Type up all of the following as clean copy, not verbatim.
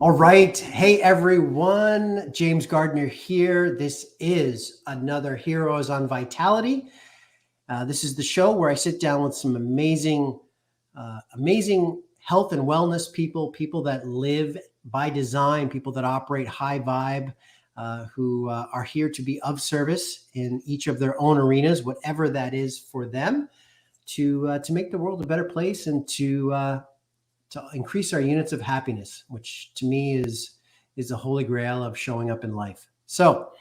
All right. Hey, everyone. James Gardiner here. This is another Heroes on Vitality. This is the show where I sit down with some amazing health and wellness people that live by design, people that operate high vibe, who are here to be of service in each of their own arenas, whatever that is for them, to make the world a better place and to increase our units of happiness, which to me is the holy grail of showing up in life. So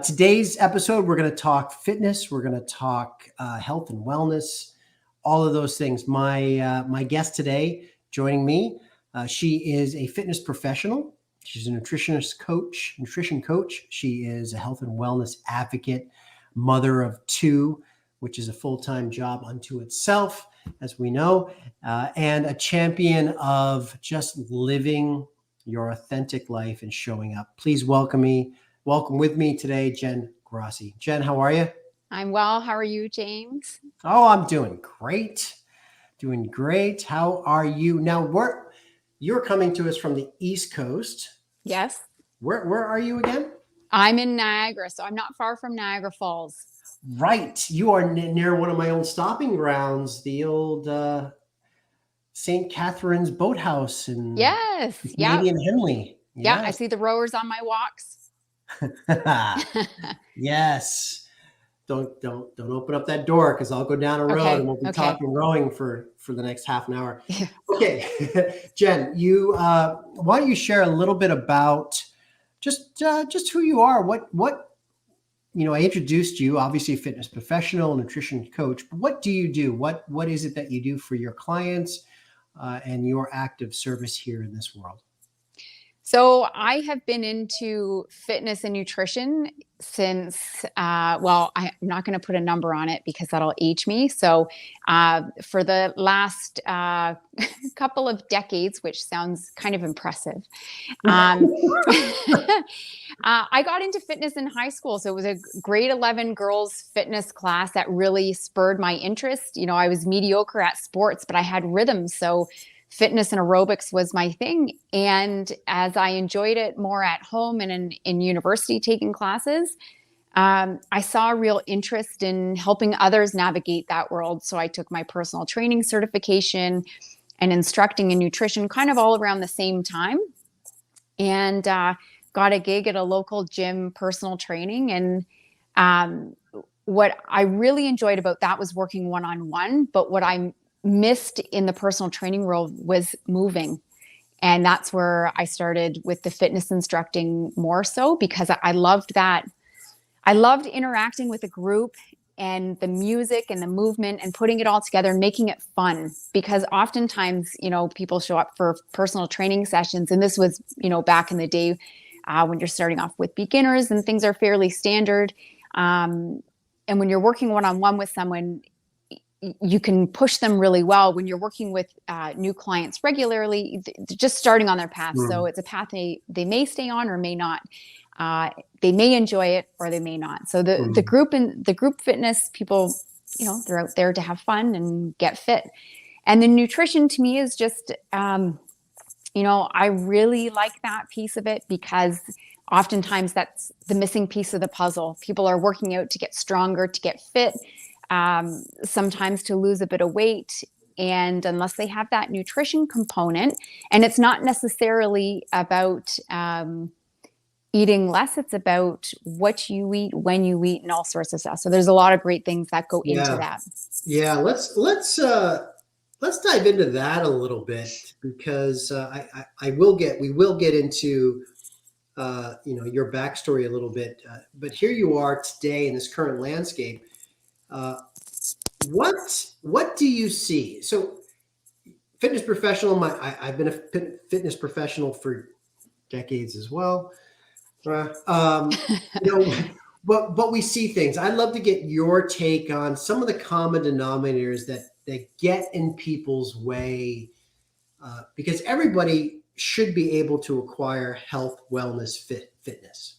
today's episode, we're going to talk fitness. We're going to talk health and wellness, all of those things. My guest today joining me, she is a fitness professional. She's a nutrition coach. She is a health and wellness advocate, mother of two, which is a full-time job unto itself, as we know, and a champion of just living your authentic life and showing up. Please welcome with me today, Jen Grossi. Jen, how are you? I'm well. How are you, James? Oh, I'm doing great. Doing great. How are you? Now, you're coming to us from the East Coast. Yes. Where are you again? I'm in Niagara, so I'm not far from Niagara Falls. Right. You are near one of my old stopping grounds, the old St. Catherine's Boathouse in Canadian Henley. Yeah, I see the rowers on my walks. Yes. Don't open up that door because I'll go down a road and we'll be talking rowing for the next half an hour. Yeah. Okay. Jen, you why don't you share a little bit about just who you are, what I introduced you, obviously a fitness professional, nutrition coach, but what do you do? What is it that you do for your clients and your active service here in this world? So I have been into fitness and nutrition since, I'm not going to put a number on it because that'll age me. So for the last couple of decades, which sounds kind of impressive, I got into fitness in high school. So it was a grade 11 girls fitness class that really spurred my interest. I was mediocre at sports, but I had rhythm. So fitness and aerobics was my thing. And as I enjoyed it more at home and in university taking classes, I saw a real interest in helping others navigate that world. So I took my personal training certification and instructing in nutrition kind of all around the same time, and got a gig at a local gym, personal training. And what I really enjoyed about that was working one-on-one, but what I missed in the personal training world was moving. And that's where I started with the fitness instructing more so, because I loved that. I loved interacting with a group and the music and the movement and putting it all together and making it fun, because oftentimes, people show up for personal training sessions. And this was, back in the day when you're starting off with beginners and things are fairly standard. And when you're working one-on-one with someone, you can push them really well. When you're working with new clients regularly, just starting on their path. So it's a path they may stay on or may not. They may enjoy it or they may not. So the group fitness people, they're out there to have fun and get fit. And the nutrition to me is just, I really like that piece of it, because oftentimes that's the missing piece of the puzzle. People are working out to get stronger, to get fit, sometimes to lose a bit of weight. And unless they have that nutrition component, and it's not necessarily about eating less, it's about what you eat, when you eat, and all sorts of stuff. So there's a lot of great things that go into that. Yeah, let's dive into that a little bit, because we will get into your backstory a little bit. But here you are today in this current landscape. What do you see? So, fitness professional. I've been a fitness professional for decades as well. But we see things. I'd love to get your take on some of the common denominators that get in people's way, because everybody should be able to acquire health, wellness, fitness.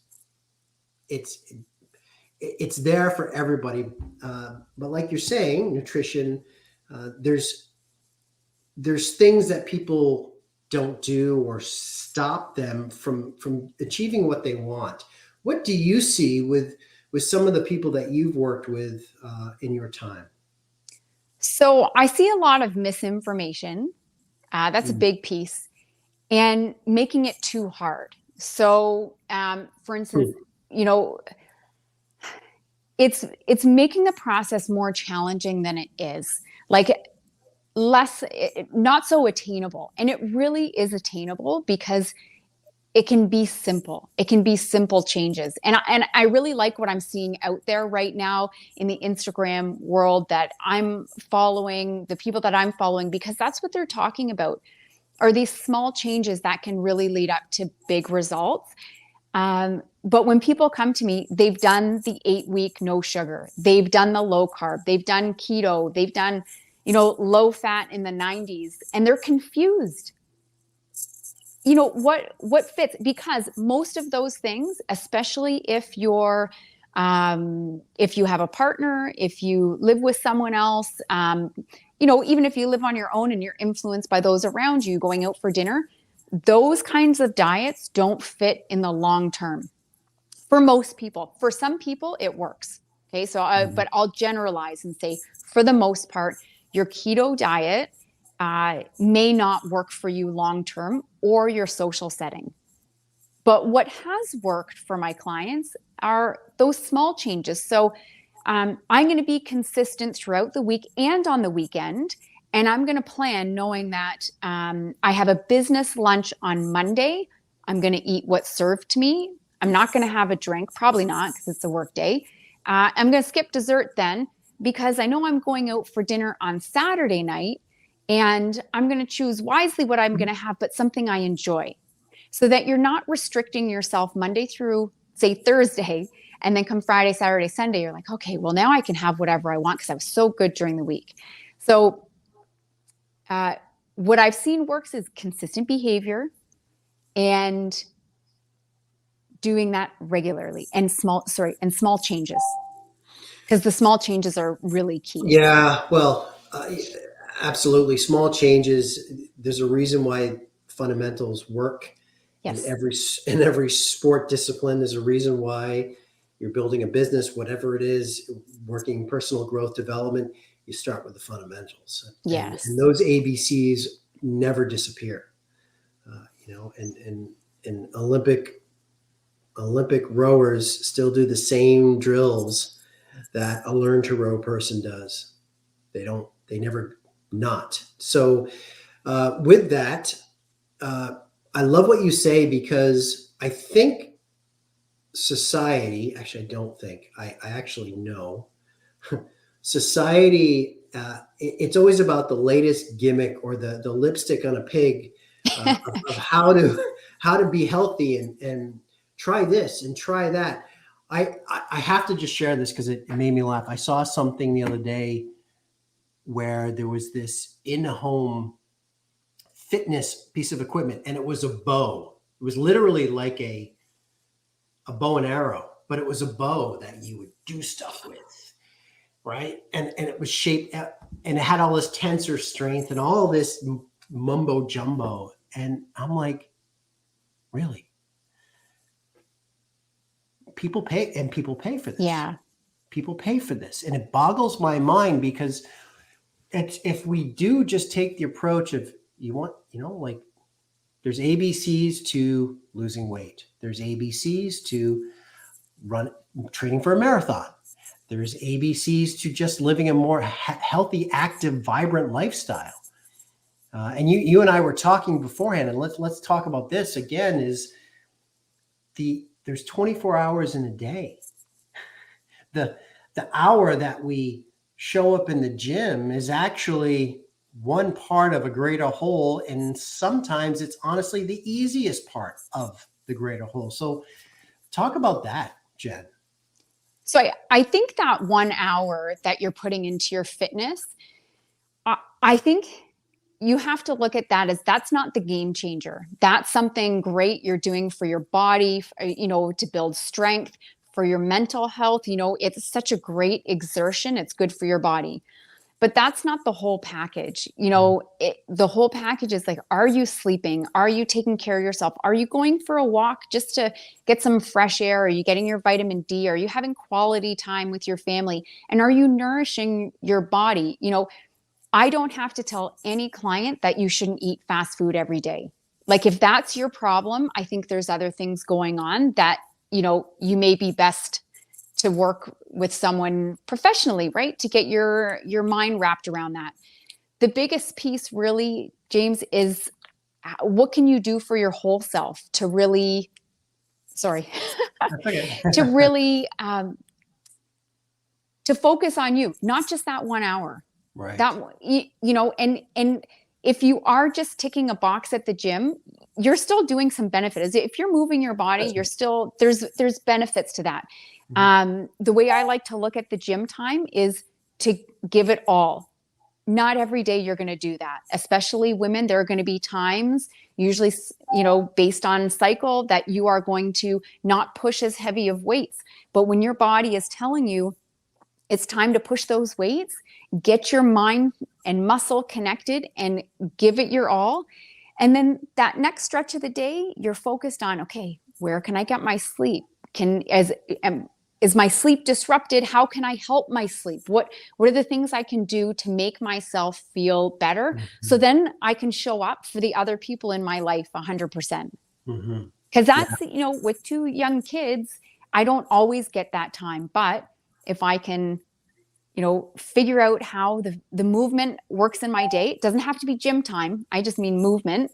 It's there for everybody. But like you're saying, nutrition, there's things that people don't do or stop them from achieving what they want. What do you see with some of the people that you've worked with in your time? So I see a lot of misinformation. That's a Mm. big piece, and making it too hard. So, for instance, Hmm. you know, it's making the process more challenging than it is. Like less, not so attainable, and it really is attainable because it can be simple. It can be simple changes. And I really like what I'm seeing out there right now in the Instagram world, that I'm following, the people that I'm following, because that's what they're talking about, are these small changes that can really lead up to big results. But when people come to me, they've done the 8 week no sugar, they've done the low carb, they've done keto, they've done, low fat in the 90s, and they're confused. What fits, because most of those things, especially if you have a partner, if you live with someone else, even if you live on your own and you're influenced by those around you going out for dinner, those kinds of diets don't fit in the long term for most people. For some people it works. Okay, so Mhm. but I'll generalize and say, for the most part, your keto diet may not work for you long term, or your social setting. But what has worked for my clients are those small changes. So I'm going to be consistent throughout the week and on the weekend. And I'm going to plan knowing that I have a business lunch on Monday. I'm going to eat what's served to me. I'm not going to have a drink, probably not, because it's a work day. I'm going to skip dessert then, because I know I'm going out for dinner on Saturday night. And I'm going to choose wisely what I'm going to have, but something I enjoy, so that you're not restricting yourself Monday through, say, Thursday. And then come Friday, Saturday, Sunday, you're like, okay, well, now I can have whatever I want because I was so good during the week. So, uh, what I've seen works is consistent behavior and doing that regularly, and small changes, because the small changes are really key. Yeah, well, absolutely. Small changes. There's a reason why fundamentals work in Yes. every sport discipline. There's a reason why you're building a business, whatever it is, working personal growth development. You start with the fundamentals, and Yes. those ABCs never disappear. And Olympic rowers still do the same drills that a learn to row person does. They never not. So with that, uh, I love what you say, because I think society, actually, I don't think, I actually know society, it's always about the latest gimmick, or the lipstick on a pig, of how to be healthy, and try this and try that. I have to just share this because it made me laugh. I saw something the other day where there was this in-home fitness piece of equipment, and it was a bow. It was literally like a bow and arrow, but it was a bow that you would do stuff with, right? And it was shaped, and it had all this tensor strength and all this mumbo jumbo. And I'm like, really? People pay for this. Yeah. People pay for this. And it boggles my mind, because if we do just take the approach of, like, there's ABCs to losing weight. There's ABCs to training for a marathon. There's ABCs to just living a more healthy, active, vibrant lifestyle. And you and I were talking beforehand, and let's talk about this again. Is there's 24 hours in a day. The hour that we show up in the gym is actually one part of a greater whole, and sometimes it's honestly the easiest part of the greater whole. So talk about that, Jen. So I think that 1 hour that you're putting into your fitness, I think you have to look at that as, that's not the game changer. That's something great you're doing for your body, to build strength, for your mental health. It's such a great exertion. It's good for your body. But that's not the whole package. The whole package is like, are you sleeping? Are you taking care of yourself? Are you going for a walk just to get some fresh air? Are you getting your vitamin D? Are you having quality time with your family? And are you nourishing your body? I don't have to tell any client that you shouldn't eat fast food every day. Like, if that's your problem, I think there's other things going on that, you may be best to work with someone professionally, right? To get your mind wrapped around that. The biggest piece really, James, is what can you do for your whole self to really, sorry, to really, to focus on you, not just that 1 hour. Right. And if you are just ticking a box at the gym, you're still doing some benefits. If you're moving your body, you're still, there's benefits to that. The way I like to look at the gym time is to give it all. Not every day you're going to do that, especially women. There are going to be times, usually, based on cycle, that you are going to not push as heavy of weights. But when your body is telling you it's time to push those weights, get your mind and muscle connected and give it your all. And then that next stretch of the day, you're focused on, okay, where can I get my sleep? Is my sleep disrupted? How can I help my sleep? What are the things I can do to make myself feel better? So then I can show up for the other people in my life 100%. Because that's, with 2 young kids, I don't always get that time. But if I can, figure out how the movement works in my day, it doesn't have to be gym time. I just mean movement,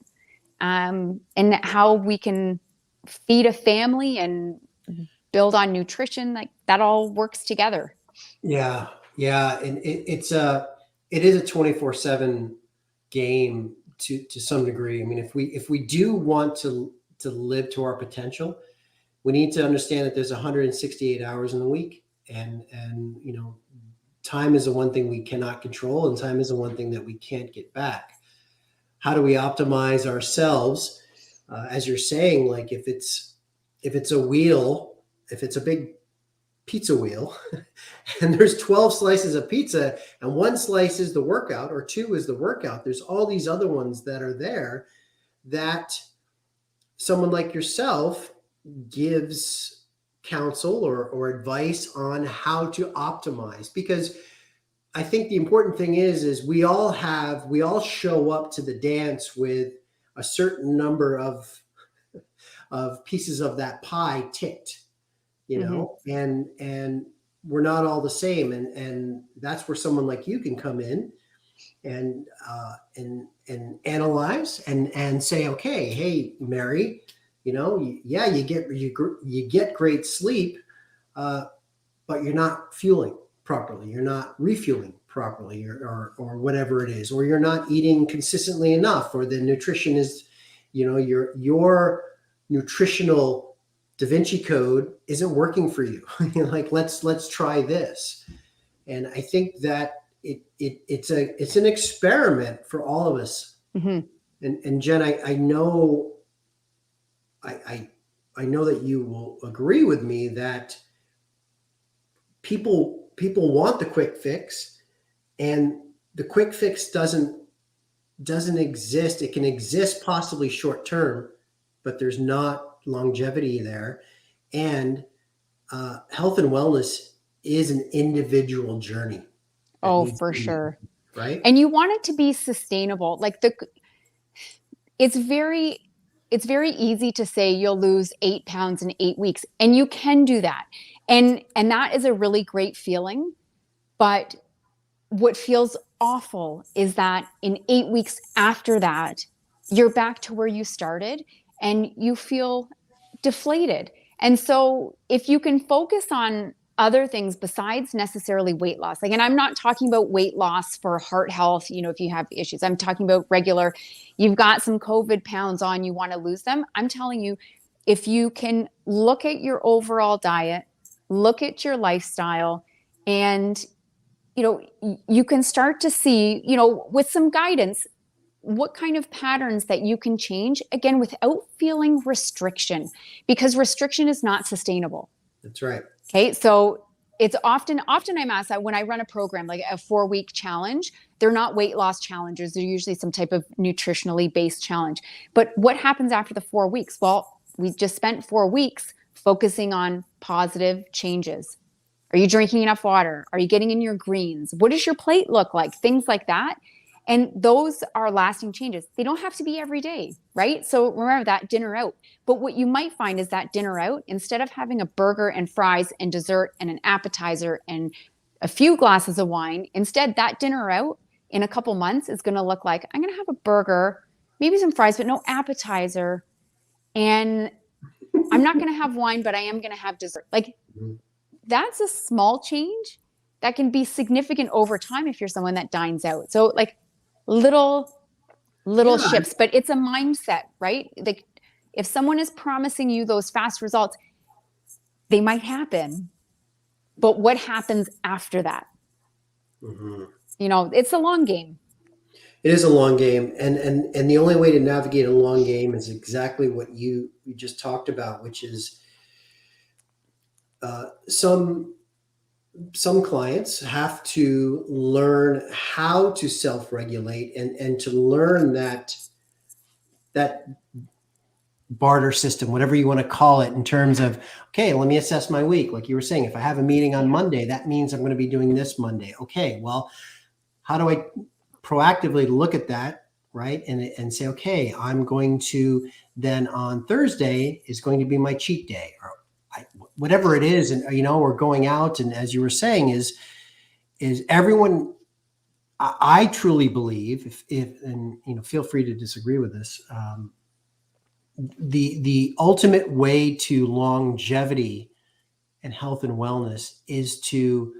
and how we can feed a family and build on nutrition, like that all works together. Yeah. And it is a 24/7 game to some degree. I mean, if we do want to live to our potential, we need to understand that there's 168 hours in the week, and time is the one thing we cannot control, and time is the one thing that we can't get back. How do we optimize ourselves? As you're saying, like if it's a wheel, if it's a big pizza wheel and there's 12 slices of pizza and 1 slice is the workout or 2 is the workout, there's all these other ones that are there that someone like yourself gives counsel or advice on how to optimize. Because I think the important thing is we all show up to the dance with a certain number of pieces of that pie ticked, and we're not all the same. And that's where someone like you can come in and analyze and say, okay, hey, Mary, you get great sleep, but you're not fueling properly. You're not refueling properly, or whatever it is, or you're not eating consistently enough, or the nutrition is, your nutritional Da Vinci Code isn't working for you. Like, let's try this. And I think that it's an experiment for all of us. And Jen, I know that you will agree with me that people want the quick fix, and the quick fix doesn't exist. It can exist possibly short term, but there's not longevity there. And health and wellness is an individual journey. Oh, for sure. Right. And you want it to be sustainable. Like it's very easy to say you'll lose 8 pounds in 8 weeks, and you can do that. And that is a really great feeling. But what feels awful is that in 8 weeks after that, you're back to where you started and you feel deflated. And so if you can focus on other things besides necessarily weight loss, like, and I'm not talking about weight loss for heart health, if you have issues, I'm talking about regular, you've got some COVID pounds on, you want to lose them. I'm telling you, if you can look at your overall diet, look at your lifestyle, and you can start to see, with some guidance, what kind of patterns that you can change, again, without feeling restriction, because restriction is not sustainable. That's right. Okay. So it's often I'm asked that when I run a program, like a 4-week challenge, they're not weight loss challenges. They're usually some type of nutritionally based challenge. But what happens after the 4 weeks? Well, we just spent 4 weeks focusing on positive changes. Are you drinking enough water? Are you getting in your greens? What does your plate look like? Things like that. And those are lasting changes. They don't have to be every day, right? So remember that dinner out. But what you might find is that dinner out, instead of having a burger and fries and dessert and an appetizer and a few glasses of wine, instead that dinner out in a couple months is going to look like, I'm going to have a burger, maybe some fries, but no appetizer. And I'm not going to have wine, but I am going to have dessert. Like, that's a small change that can be significant over time if you're someone that dines out. So like little shifts, but it's a mindset, right? Like if someone is promising you those fast results, they might happen, but what happens after that? You know, it's a long game. It is a long game, and the only way to navigate a long game is exactly what you just talked about, which is some clients have to learn how to self-regulate and to learn that barter system, whatever you want to call it, in terms of, okay, let me assess my week. Like you were saying, if I have a meeting on Monday, that means I'm going to be doing this Monday. Okay, well, how do I proactively look at that, right? And say, okay, I'm going to then on Thursday is going to be my cheat day, or whatever it is. And, you know, we're going out. And as you were saying, is everyone, I truly believe, if and, you know, feel free to disagree with this, the ultimate way to longevity and health and wellness is to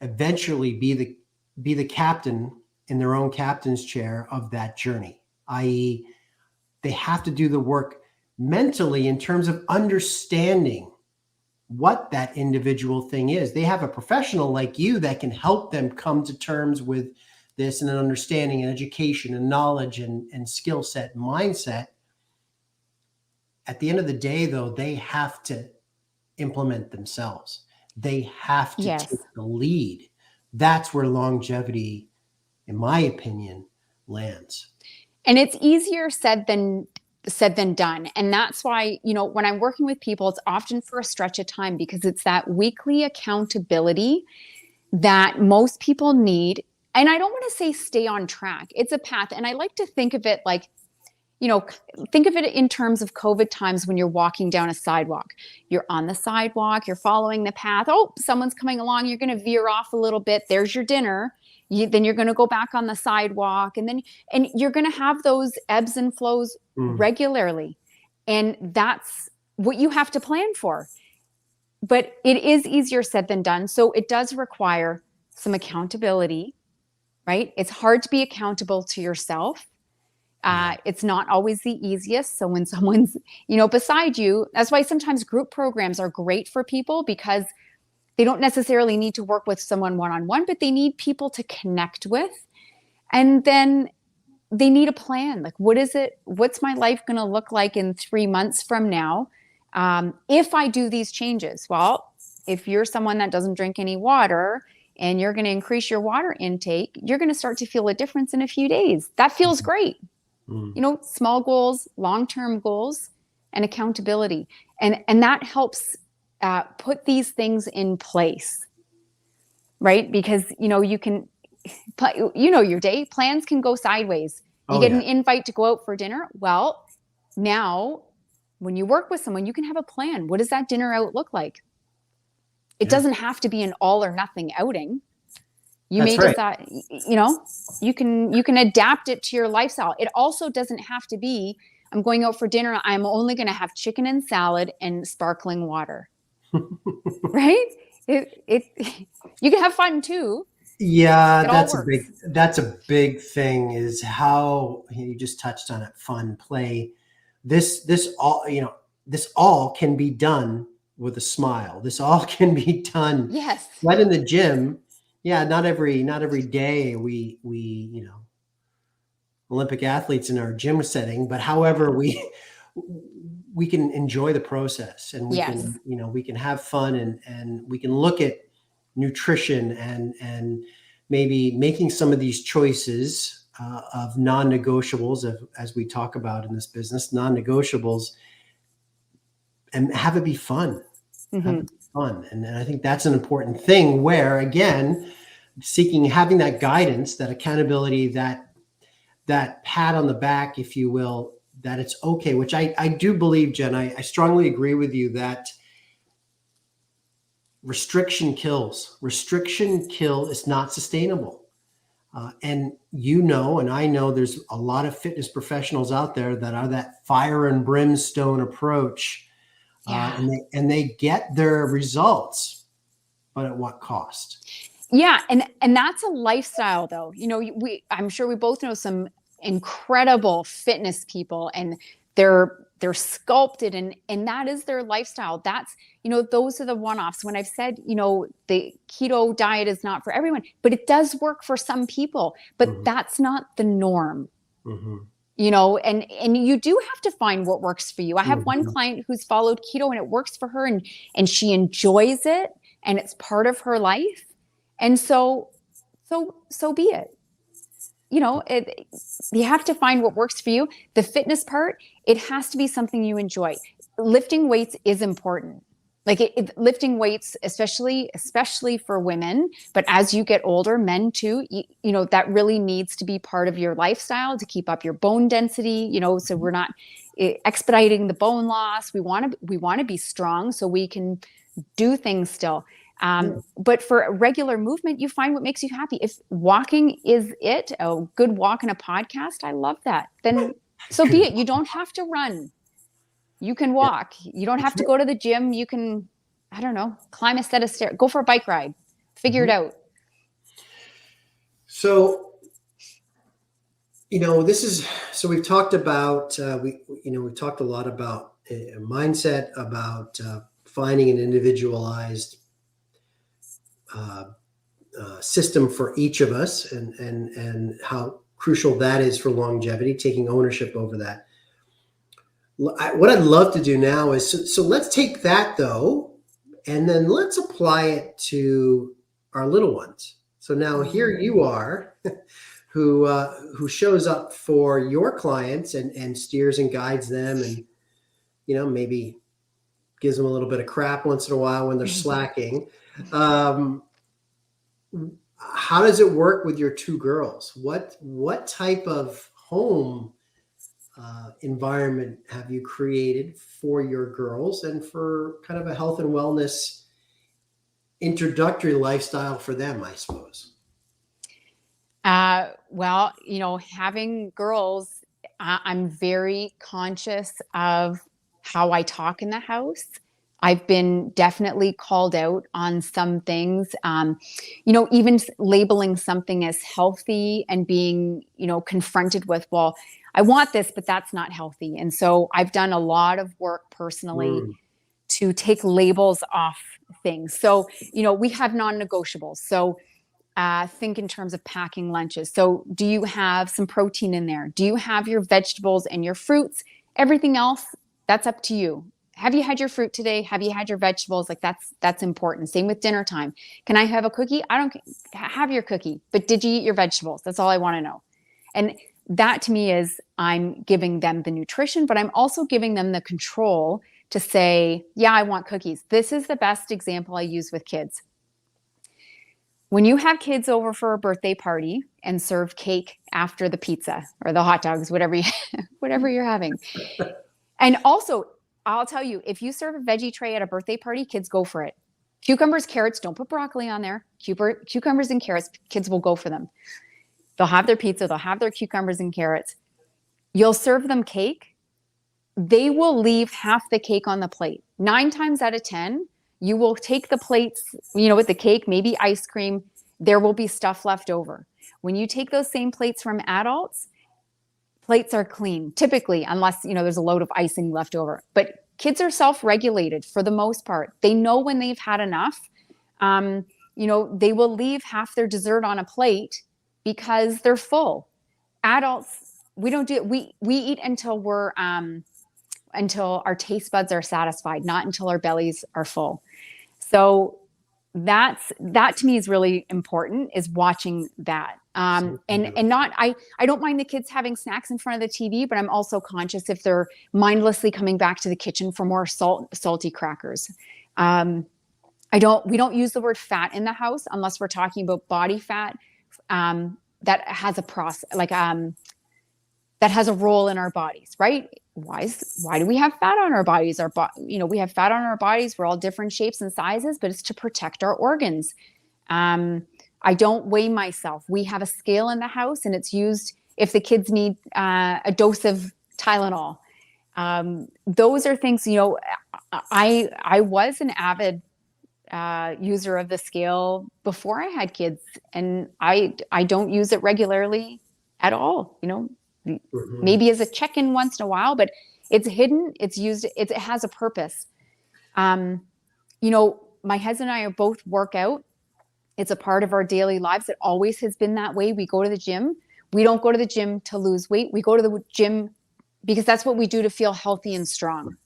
eventually be the captain in their own captain's chair of that journey, i.e., they have to do the work mentally in terms of understanding what that individual thing is. They have a professional like you that can help them come to terms with this, and an understanding and education and knowledge and skill set and mindset. At the end of the day, though, they have to implement themselves. They have to take the lead. That's where longevity, in my opinion, lands. And it's easier said than done. And that's why, you know, when I'm working with people, it's often for a stretch of time, because it's that weekly accountability that most people need. And I don't want to say stay on track. It's a path. And I like to think of it like, you know, think of it in terms of COVID times when you're walking down a sidewalk. You're on the sidewalk, you're following the path. Oh, someone's coming along. You're going to veer off a little bit. There's your dinner. Then you're going to go back on the sidewalk, and you're going to have those ebbs and flows regularly. And that's what you have to plan for. But it is easier said than done. So it does require some accountability, right? It's hard to be accountable to yourself. It's not always the easiest. So when someone's, you know, beside you, that's why sometimes group programs are great for people, because they don't necessarily need to work with someone one-on-one, but they need people to connect with. And then they need a plan. Like, what's my life going to look like in 3 months from now? If I do these changes? Well, if you're someone that doesn't drink any water and you're going to increase your water intake, you're going to start to feel a difference in a few days. That feels great. You know, small goals, long-term goals, and accountability. And that helps put these things in place, right? Because, you know, you can, you know, your day plans can go sideways. You get an invite to go out for dinner. Well, now when you work with someone, you can have a plan. What does that dinner out look like? It doesn't have to be an all or nothing outing. You may decide, you know, you can adapt it to your lifestyle. It also doesn't have to be, I'm going out for dinner, I'm only going to have chicken and salad and sparkling water. Right? You can have fun too. Yeah, that's a big thing, is how you just touched on it. Fun, play. This all, you know, this all can be done with a smile. This all can be done. Yes. Right in the gym. Yeah, not every day we you know, Olympic athletes in our gym setting, but however we can enjoy the process, and we can, you know, we can have fun, and we can look at nutrition and maybe making some of these choices of non-negotiables, as we talk about in this business, non-negotiables, and have it be fun. Have it be fun. And I think that's an important thing where, again, having that guidance, that accountability, that pat on the back, if you will, that it's okay, which I do believe, Jen, I strongly agree with you that restriction kills. Restriction is not sustainable. And and I know there's a lot of fitness professionals out there that are that fire and brimstone approach. Yeah. And they get their results, but at what cost? Yeah. And that's a lifestyle though. I'm sure we both know some incredible fitness people, and they're sculpted, and that is their lifestyle. That's, those are the one-offs. When I've said, the keto diet is not for everyone, but it does work for some people, but that's not the norm. And you do have to find what works for you. I have one client who's followed keto and it works for her, and she enjoys it, and it's part of her life. And so be it. You have to find what works for you. The fitness part, it has to be something you enjoy. Lifting weights is important. Lifting weights, especially for women, but as you get older, men too, that really needs to be part of your lifestyle to keep up your bone density, so we're not expediting the bone loss. We want to be strong so we can do things still. But for regular movement, you find what makes you happy. If walking is it, a good walk and a podcast, I love that. Then so be it. You don't have to run. You can walk. You don't have to go to the gym. You can, I don't know, climb a set of stairs, go for a bike ride, figure it out. So, we've talked about, we've talked a lot about mindset, about finding an individualized system for each of us, and how crucial that is for longevity, taking ownership over that. What I'd love to do now is, so let's take that though, and then let's apply it to our little ones. So now here you are, who shows up for your clients and steers and guides them, and maybe gives them a little bit of crap once in a while when they're slacking. How does it work with your two girls? What type of home environment have you created for your girls, and for kind of a health and wellness introductory lifestyle for them, I suppose? Well, having girls, I'm very conscious of how I talk in the house. I've been definitely called out on some things, even labeling something as healthy and being, confronted with, well, I want this, but that's not healthy. And so I've done a lot of work personally to take labels off things. So, we have non-negotiables. So think in terms of packing lunches. So do you have some protein in there? Do you have your vegetables and your fruits? Everything else, that's up to you. Have you had your fruit today? Have you had your vegetables? That's important. Same with dinner time. Can I have a cookie? I don't have your cookie, but did you eat your vegetables? That's all I want to know. And that to me is, I'm giving them the nutrition, but I'm also giving them the control to say, yeah, I want cookies. This is the best example I use with kids. When you have kids over for a birthday party and serve cake after the pizza or the hot dogs, whatever you're having. And also, I'll tell you, if you serve a veggie tray at a birthday party, kids go for it. Cucumbers, carrots, don't put broccoli on there. Cucumbers and carrots, kids will go for them. They'll have their pizza, they'll have their cucumbers and carrots. You'll serve them cake. They will leave half the cake on the plate. 9 times out of 10, you will take the plates, with the cake, maybe ice cream, there will be stuff left over. When you take those same plates from adults, plates are clean, typically, unless, there's a load of icing left over. But kids are self-regulated for the most part. They know when they've had enough. They will leave half their dessert on a plate because they're full. Adults, we don't do it. We eat until until our taste buds are satisfied, not until our bellies are full. So that to me is really important, is watching that. And not, I don't mind the kids having snacks in front of the TV, but I'm also conscious if they're mindlessly coming back to the kitchen for more salty crackers. We don't use the word fat in the house unless we're talking about body fat, that has a process, that has a role in our bodies, right? Why do we have fat on our bodies? We have fat on our bodies. We're all different shapes and sizes, but it's to protect our organs. I don't weigh myself. We have a scale in the house, and it's used if the kids need a dose of Tylenol. Those are things, I was an avid user of the scale before I had kids, and I don't use it regularly at all. Maybe as a check-in once in a while, but it's hidden. It's used. It has a purpose. My husband and I are both work out. It's a part of our daily lives. It always has been that way. We go to the gym. We don't go to the gym to lose weight. We go to the gym because that's what we do to feel healthy and strong.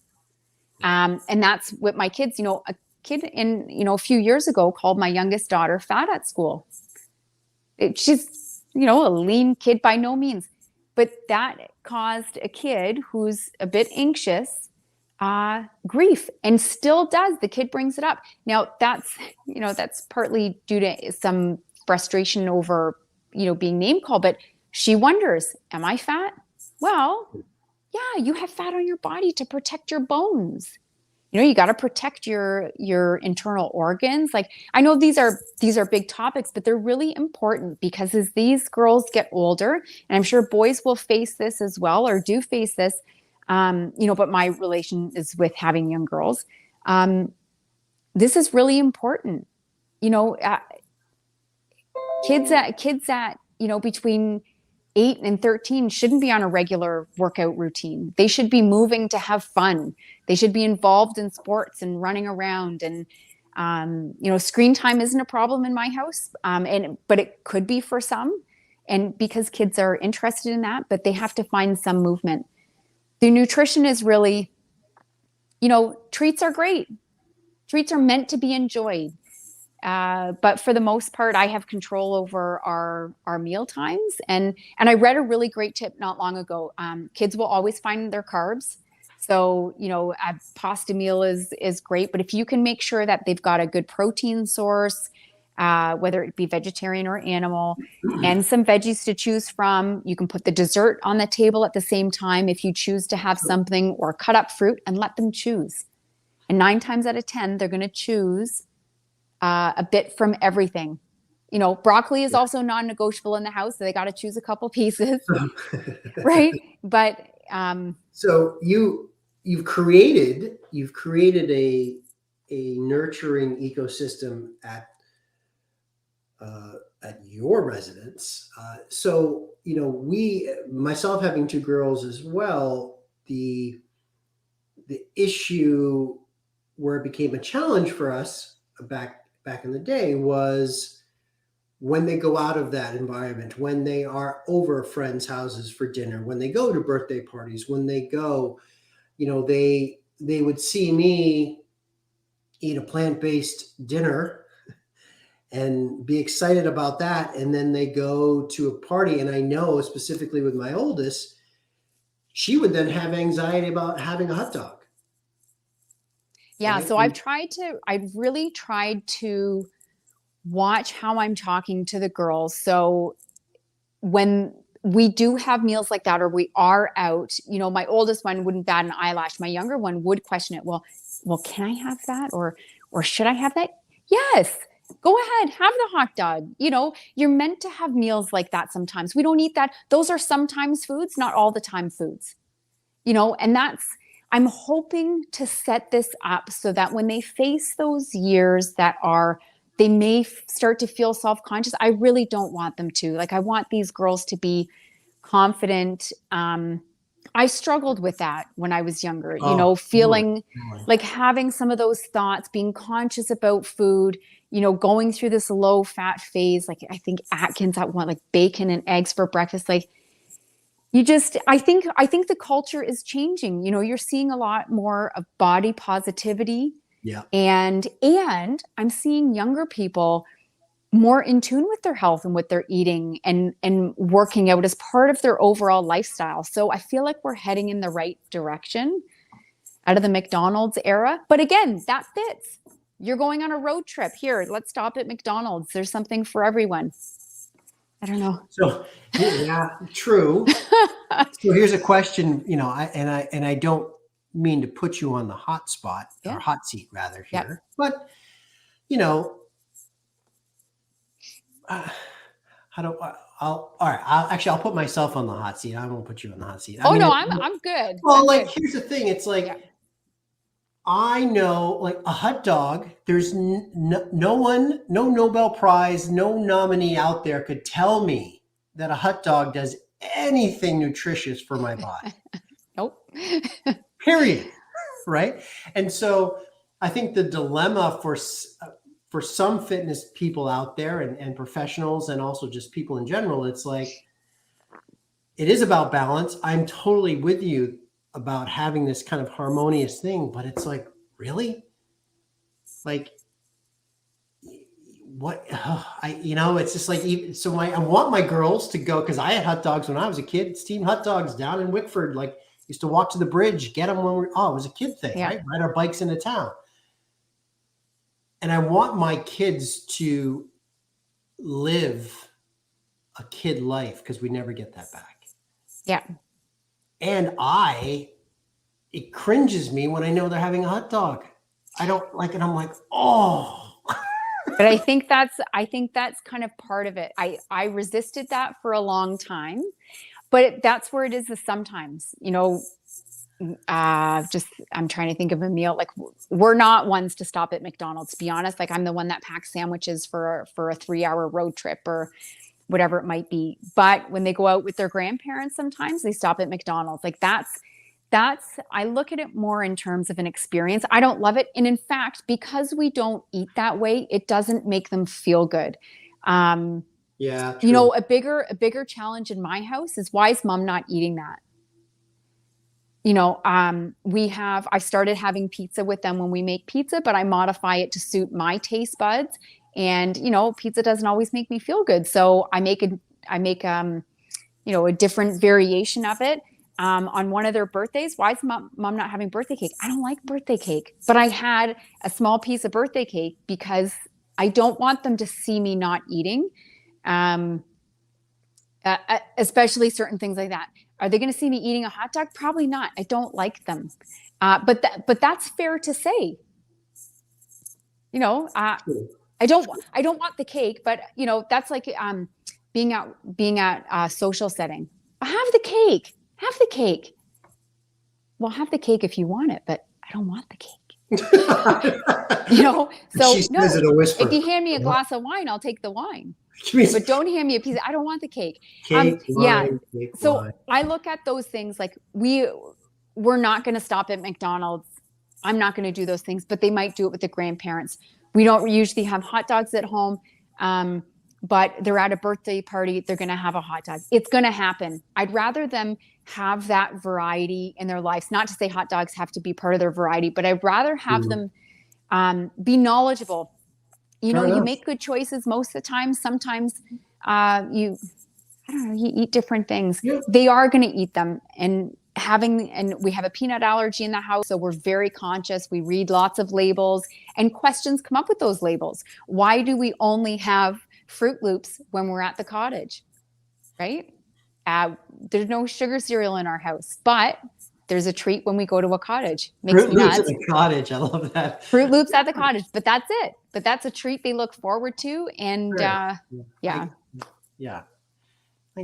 And that's what my kids, a kid a few years ago called my youngest daughter fat at school. She's, a lean kid by no means, but that caused a kid who's a bit anxious, grief, and still does. The kid brings it up. Now that's partly due to some frustration over, being name called, but she wonders, am I fat? Well, yeah, you have fat on your body to protect your bones. You got to protect your internal organs. Like, I know these are big topics, but they're really important because as these girls get older, and I'm sure boys will face this as well, or do face this, but my relation is with having young girls. This is really important. Kids at between 8 and 13 shouldn't be on a regular workout routine. They should be moving to have fun. They should be involved in sports and running around. And, screen time isn't a problem in my house, but it could be for some. And because kids are interested in that, but they have to find some movement. The nutrition is really, treats are great. Treats are meant to be enjoyed. But for the most part, I have control over our meal times. And I read a really great tip not long ago. Kids will always find their carbs. So, a pasta meal is great. But if you can make sure that they've got a good protein source, whether it be vegetarian or animal, and some veggies to choose from, you can put the dessert on the table at the same time if you choose to have something, or cut up fruit and let them choose. And 9 times out of 10, they're going to choose a bit from everything. Broccoli is also non-negotiable in the house, so they got to choose a couple pieces, right? But so you've created a nurturing ecosystem at your residence. So myself having 2 girls as well, the issue where it became a challenge for us back in the day was when they go out of that environment, when they are over friends' houses for dinner, when they go to birthday parties, when they go, they would see me eat a plant-based dinner and be excited about that. And then they go to a party, and I know specifically with my oldest, she would then have anxiety about having a hot dog. Yeah. Right? So I've really tried to watch how I'm talking to the girls. So when we do have meals like that, or we are out, my oldest one wouldn't bat an eyelash. My younger one would question it. Well, can I have that? Or should I have that? Yes, go ahead, have the hot dog. You're meant to have meals like that sometimes. We don't eat that. Those are sometimes foods, not all the time foods, and I'm hoping to set this up so that when they face those years they may start to feel self-conscious. I really don't want them to. I want these girls to be confident. I struggled with that when I was younger, feeling like having some of those thoughts, being conscious about food, going through this low fat phase. Like, I think Atkins, I want bacon and eggs for breakfast. I think the culture is changing. You're seeing a lot more of body positivity. Yeah. And I'm seeing younger people more in tune with their health and what they're eating and working out as part of their overall lifestyle. So I feel like we're heading in the right direction out of the McDonald's era. But again, that fits. You're going on a road trip. Here, let's stop at McDonald's. There's something for everyone. I don't know. So yeah, true. So here's a question, I don't mean to put you on the hot spot or hot seat rather here, but you know, how do all right. I'll put myself on the hot seat. I won't put you on the hot seat. Oh, no, I'm good. Well, I'm like, good. here's the thing. It's like, I know, like a hot dog, there's no one, no Nobel Prize, no nominee out there could tell me that a hot dog does anything nutritious for my body. Nope. Period. Right. And so I think the dilemma for some fitness people out there and professionals and also just people in general, it's like, it is about balance. I'm totally with you about having this kind of harmonious thing, but it's like, really? Like, what? It's just like, so I want my girls to go, because I had hot dogs when I was a kid, steamed hot dogs down in Wickford, like used to walk to the bridge, get them when it was a kid thing, right? Ride our bikes into town. And I want my kids to live a kid life because we never get that back. Yeah. And it cringes me when I know they're having a hot dog. I don't like it. I'm like, oh. But I think that's kind of part of it. I resisted that for a long time, but that's where it is sometimes, I'm trying to think of a meal. Like, we're not ones to stop at McDonald's, to be honest. Like, I'm the one that packs sandwiches for a 3-hour road trip or whatever it might be. But when they go out with their grandparents, sometimes they stop at McDonald's. Like, that's, I look at it more in terms of an experience. I don't love it. And in fact, because we don't eat that way, it doesn't make them feel good. Yeah. True. A bigger challenge in my house is, why is mom not eating that? I started having pizza with them when we make pizza, but I modify it to suit my taste buds. And, pizza doesn't always make me feel good. So I make a different variation of it. On one of their birthdays. Why is mom not having birthday cake? I don't like birthday cake, but I had a small piece of birthday cake because I don't want them to see me not eating. Especially certain things like that. Are they going to see me eating a hot dog? Probably not. I don't like them. But that's fair to say. I don't want the cake, but that's like being at a social setting. Have the cake. Have the cake. Well, have the cake if you want it, but I don't want the cake. So she says it a whisper. If you hand me a glass of wine, I'll take the wine. But don't hand me a piece. I don't want the cake. Cake, wine. I look at those things like we're not going to stop at McDonald's. I'm not going to do those things, but they might do it with the grandparents. We don't usually have hot dogs at home. But they're at a birthday party, they're going to have a hot dog. It's going to happen. I'd rather them have that variety in their lives. Not to say hot dogs have to be part of their variety, but I'd rather have them be knowledgeable. You make good choices most of the time. Sometimes you eat different things. Yeah. They are going to eat them. And we have a peanut allergy in the house, so we're very conscious. We read lots of labels, and questions come up with those labels. Why do we only have Fruit Loops when we're at the cottage, right? There's no sugar cereal in our house, but there's a treat when we go to a cottage. Makes Fruit me Loops nuts. at the cottage. I love that. Fruit Loops at the cottage, but that's it. But that's a treat they look forward to. And yeah, I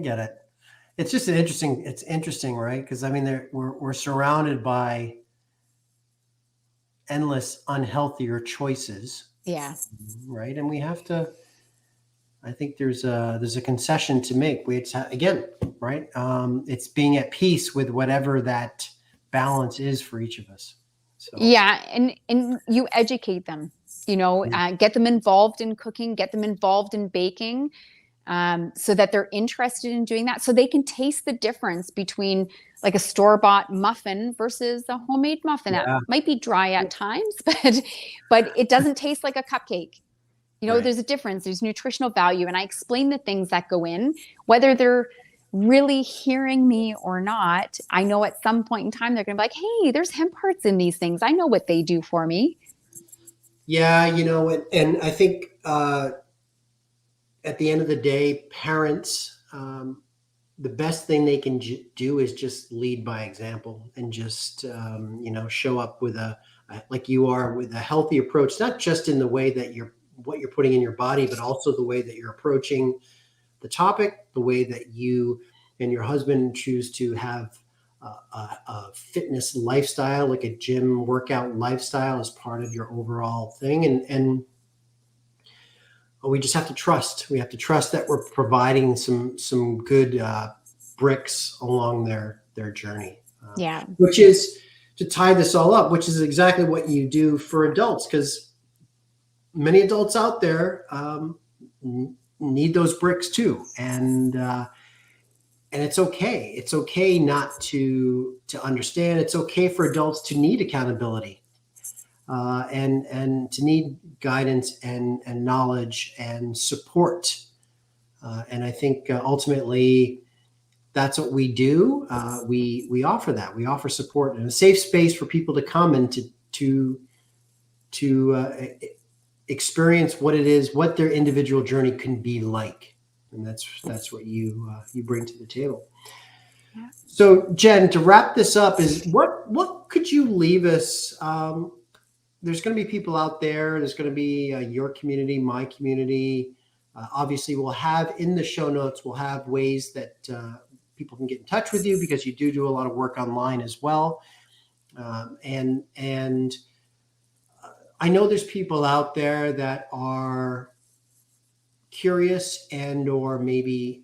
get it. It's just it's interesting, right? Because I mean, we're surrounded by endless unhealthier choices. Yeah. Right. And we have to, I think there's a concession to make. Again, right. It's being at peace with whatever that balance is for each of us. So. Yeah. And you educate them, get them involved in cooking, get them involved in baking. so that they're interested in doing that, so they can taste the difference between like a store-bought muffin versus a homemade muffin that Yeah. might be dry at times, but it doesn't taste like a cupcake. Right. There's a difference. There's nutritional value, and I explain the things that go in, whether they're really hearing me or not. I know at some point in time they're going to be like, "Hey, there's hemp hearts in these things. I know what they do for me." Yeah, and I think at the end of the day, parents, the best thing they can do is just lead by example and just, show up with like you are, with a healthy approach, not just in the way that what you're putting in your body, but also the way that you're approaching the topic, the way that you and your husband choose to have a fitness lifestyle, like a gym workout lifestyle, as part of your overall thing. And we just have to trust. We have to trust that we're providing some good bricks along their journey. Yeah. Which is, to tie this all up, which is exactly what you do for adults, because many adults out there need those bricks too, and it's okay. It's okay not to understand. It's okay for adults to need accountability. And to need guidance and knowledge and support. And I think ultimately that's what we do. We offer that. We offer support and a safe space for people to come and to experience what it is, what their individual journey can be like. And that's what you bring to the table. Yeah. So Jen, to wrap this up, is what could you leave us? There's going to be people out there. There's going to be your community, my community. Obviously, we'll have in the show notes, we'll have ways that people can get in touch with you, because you do a lot of work online as well. And I know there's people out there that are curious and or maybe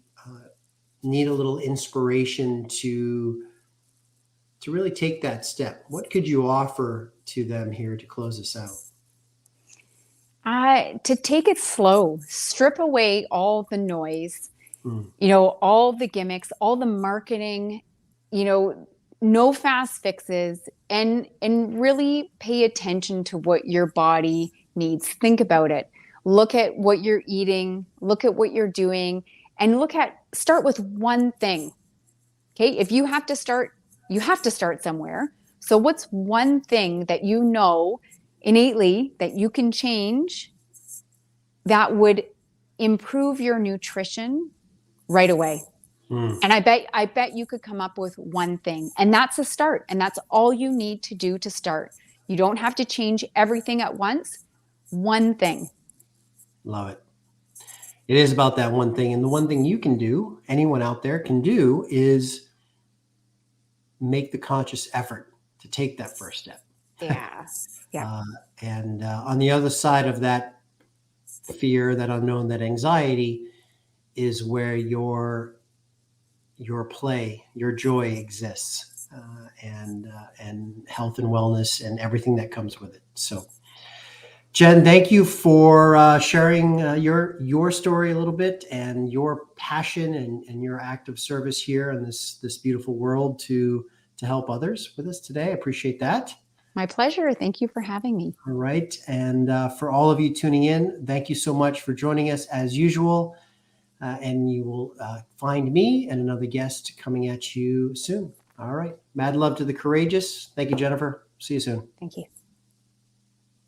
need a little inspiration to really take that step. What could you offer to them here to close us out? To take it slow, strip away all the noise, Mm. all the gimmicks, all the marketing, no fast fixes, and really pay attention to what your body needs. Think about it. Look at what you're eating, look at what you're doing, and start with one thing. Okay? If you have to start, you have to start somewhere. So what's one thing that you know innately that you can change that would improve your nutrition right away? Mm. And I bet you could come up with one thing, and that's a start. And that's all you need to do to start. You don't have to change everything at once. One thing. Love it. It is about that one thing. And the one thing you can do, anyone out there can do, is make the conscious effort to take that first step. Yeah. Yeah. And on the other side of that fear, that unknown, that anxiety, is where your play, your joy exists, and health and wellness and everything that comes with it. So, Jen, thank you for sharing your story a little bit, and your passion and your act of service here in this beautiful world to help others with us today. I appreciate that. My pleasure. Thank you for having me. All right. And for all of you tuning in, thank you so much for joining us as usual. And you will find me and another guest coming at you soon. All right. Mad love to the courageous. Thank you, Jennifer. See you soon. Thank you.